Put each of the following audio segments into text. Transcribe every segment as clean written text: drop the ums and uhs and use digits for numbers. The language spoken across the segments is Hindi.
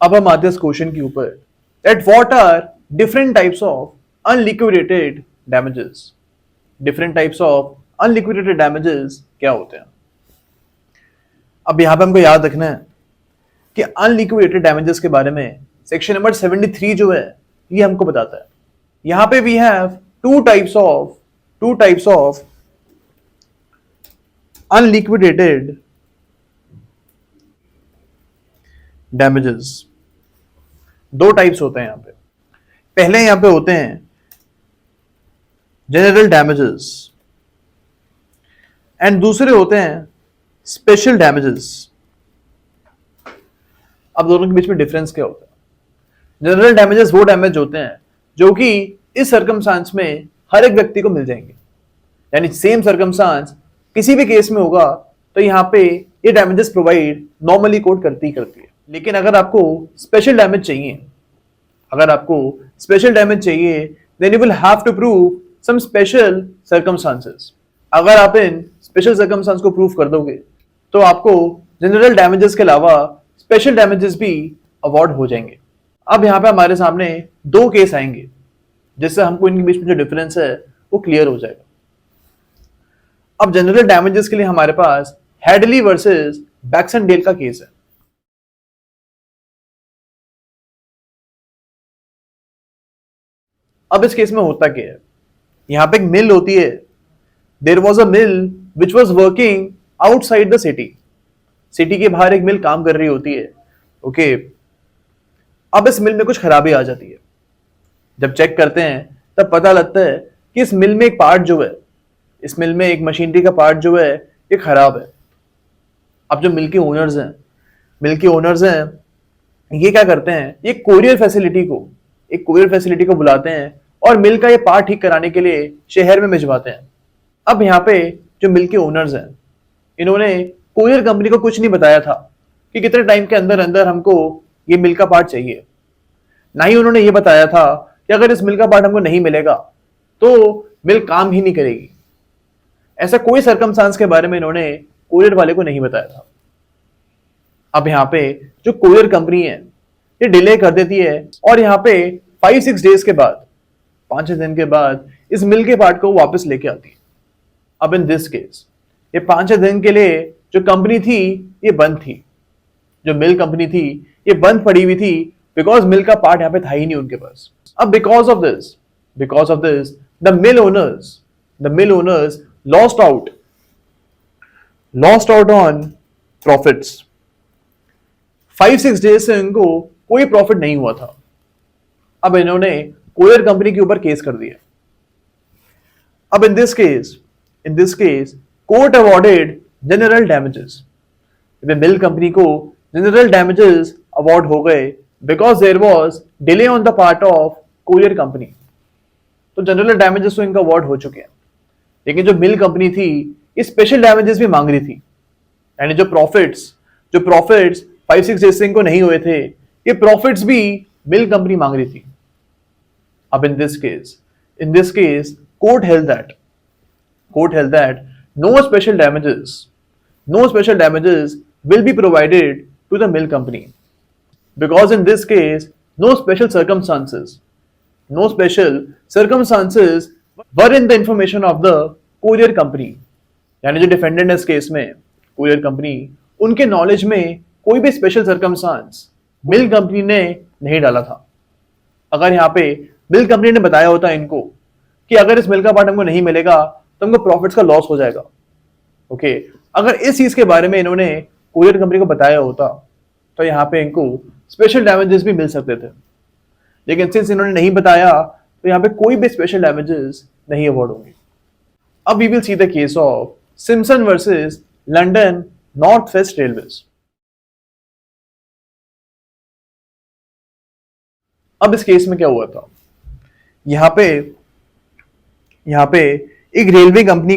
अब हम आते हैं इस क्वेश्चन के ऊपर that what are different types of unliquidated damages. Different types of unliquidated damages क्या होते हैं। अब यहां पे हमको याद रखना है कि अनलिक्विडेटेड डैमेजेस के बारे में सेक्शन नंबर 73 जो है ये हमको बताता है। यहां पे we have two types of unliquidated damages. दो टाइप्स होते हैं यहां पे। पहले यहां पे होते हैं जनरल डैमेजेस एंड दूसरे होते हैं स्पेशल डैमेजेस। अब दोनों के बीच में डिफरेंस क्या होता है। जनरल डैमेजेस वो डैमेज होते हैं जो कि इस सर्कमस्टांस में हर एक व्यक्ति को मिल जाएंगे, यानी सेम सर्कमस्टांस किसी भी केस में होगा तो यहां पे ये डैमेजेस प्रोवाइड नॉर्मली कोड करती ही करती है। लेकिन अगर आपको स्पेशल डैमेज चाहिए, then you will have to prove some special circumstances. अगर आप इन स्पेशल सर्कमस्टांस को प्रूव कर दोगे तो आपको जनरल डैमेजेस के अलावा स्पेशल डैमेजेस भी अवॉर्ड हो जाएंगे। अब यहाँ पे हमारे सामने दो केस आएंगे जिससे हमको इनके बीच में जो डिफरेंस है वो क्लियर हो जाएगा। अब जनरल डैमेजेस के लिए हमारे पास हेडली वर्सेस बैक्सनडेल का केस है। अब इस केस में होता क्या है, यहां पे एक मिल होती है। There was a mill which was working outside the city. City के बाहर एक मिल काम कर रही होती है। ओके, अब इस मिल में कुछ खराबी आ जाती है। जब चेक करते हैं तब पता लगता है कि इस मिल में एक पार्ट जो है, इस मिल में एक मशीनरी का पार्ट जो है ये खराब है। अब जो मिल के ओनर्स हैं ये क्या करते हैं, ये कोरियर फैसिलिटी को बुलाते हैं और मिल का ये पार्ट ठीक कराने के लिए शहर में भिजवाते हैं। अब यहाँ पे जो मिल के ओनर्स हैं इन्होंने कोरियर कंपनी को कुछ नहीं बताया था कि कितने टाइम के अंदर अंदर हमको ये मिल का पार्ट चाहिए। ना ही उन्होंने ये बताया था कि अगर इस मिल का पार्ट हमको नहीं मिलेगा तो मिल काम ही नहीं करेगी। ऐसा कोई सर्कमस्टांस के बारे में इन्होंने कोरियर वाले को नहीं बताया था। अब यहाँ पे जो कोरियर कंपनी है ये डिले कर देती है और यहाँ पे 5-6 डेज के बाद, 5-6 दिन के बाद इस मिल के पार्ट को वापस लेके आती है। अब इन दिस केस ये 5-6 दिन के लिए जो कंपनी थी ये बंद थी, जो मिल कंपनी थी ये बंद पड़ी हुई थी बिकॉज मिल का पार्ट यहाँ पे था ही नहीं उनके पास। अब because of this the mill owners lost out on profits. 5-6 days से इनको कोई प्रॉफिट नहीं हुआ था। अब इन्होंने कोरियर कंपनी के ऊपर केस कर दिया। अब in this case court awarded general damages. Mill company को जनरल डैमेजेस अवॉर्ड हो गए because there was delay on the part of courier company. तो जनरल डैमेजेस तो इनका अवॉर्ड हो चुके हैं, लेकिन जो मिल कंपनी थी ये स्पेशल डैमेजेस भी मांग रही थी, यानी जो प्रॉफिट्स 5-6 डेज से इनको नहीं हुए थे ये प्रॉफिट्स भी मिल कंपनी मांग रही थी। अब in this case court held that no special damages will be provided to the mill company because in this case no special circumstances were in the information of the courier company। यानी जो डिफेंडेंट है इस केस में कोरियर कंपनी, उनके नॉलेज में कोई भी स्पेशल सर्कमस्टांस मिल कंपनी ने नहीं डाला था। अगर यहाँ पे मिल कंपनी ने बताया होता इनको कि अगर इस मिल का पार्ट हमको नहीं मिलेगा तो हमको प्रॉफिट्स का लॉस हो जाएगा। ओके, अगर इस चीज के बारे में इन्होंने कोरियर कंपनी को बताया होता तो यहाँ पे इनको स्पेशल डैमेजेस भी मिल सकते थे, लेकिन सिंस इन्होंने नहीं बताया तो यहाँ पे कोई भी स्पेशल डैमेजेस नहीं अवॉर्ड होंगे। अब we will see the case of Simpson versus London North West railways. अब इस केस में क्या हुआ था, यहाँ पे एक रेलवे कंपनी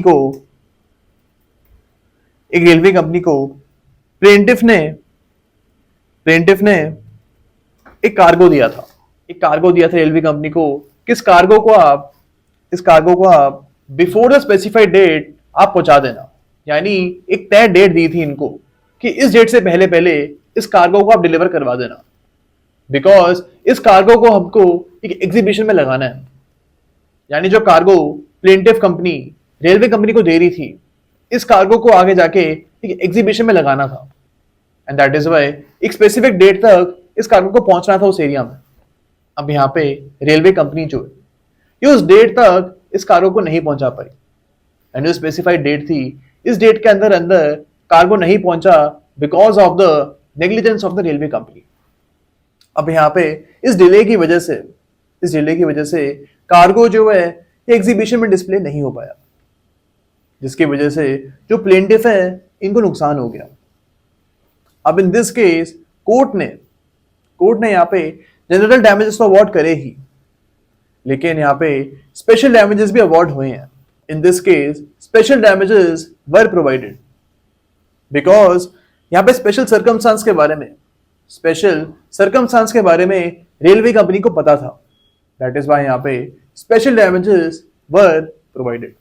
को प्लेंटिफ ने एक कार्गो दिया था रेलवे कंपनी को। इस कार्गो को आप बिफोर द स्पेसिफाइड डेट आप पहुंचा देना, यानी एक तय डेट दी थी इनको कि इस डेट से पहले इस कार्गो को आप डिलीवर करवा देना। बिकॉज इस कार्गो को हमको एक एग्जीबिशन में लगाना है, यानी जो cargo plaintiff company railway company को दे रही थी, इस कार्गो को आगे जाके एक एग्जीबिशन में लगाना था, एंड दैट इज वाई एक स्पेसिफिक डेट तक इस कार्गो को पहुंचना था उस एरिया में। अब यहाँ पे रेलवे कंपनी जो है ये उस डेट तक इस कार्गो को नहीं पहुंचा पाई, एंड जो स्पेसिफाइड डेट थी, इस डेट के अंदर अंदर कार्गो नहीं पहुंचा because of the negligence of the railway company. अब यहाँ पे इस डिले की वजह से कार्गो जो है ये एग्जीबिशन में डिस्प्ले नहीं हो पाया, जिसकी वजह से जो प्लेंटिफ है इनको नुकसान हो गया। अब इन दिस केस कोर्ट ने यहाँ पे जनरल डैमेजेस तो अवॉर्ड करे ही, लेकिन यहाँ पे स्पेशल डैमेजेस भी अवॉर्ड हुए हैं। इन this case special damages were provided because यहाँ पे स्पेशल सर्कमस्टांस के बारे में रेलवे कंपनी को पता था, दैट इज वाई यहाँ पे स्पेशल डैमेजेस वर प्रोवाइडेड।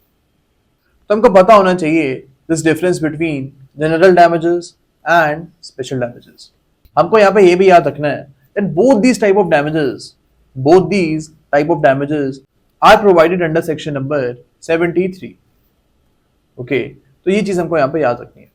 तो हमको पता होना चाहिए this difference between general damages and special damages. हमको यहाँ पे ये भी याद रखना है that both these type of damages are provided under section number 73। Okay, तो ये चीज हमको यहाँ पे याद रखनी है।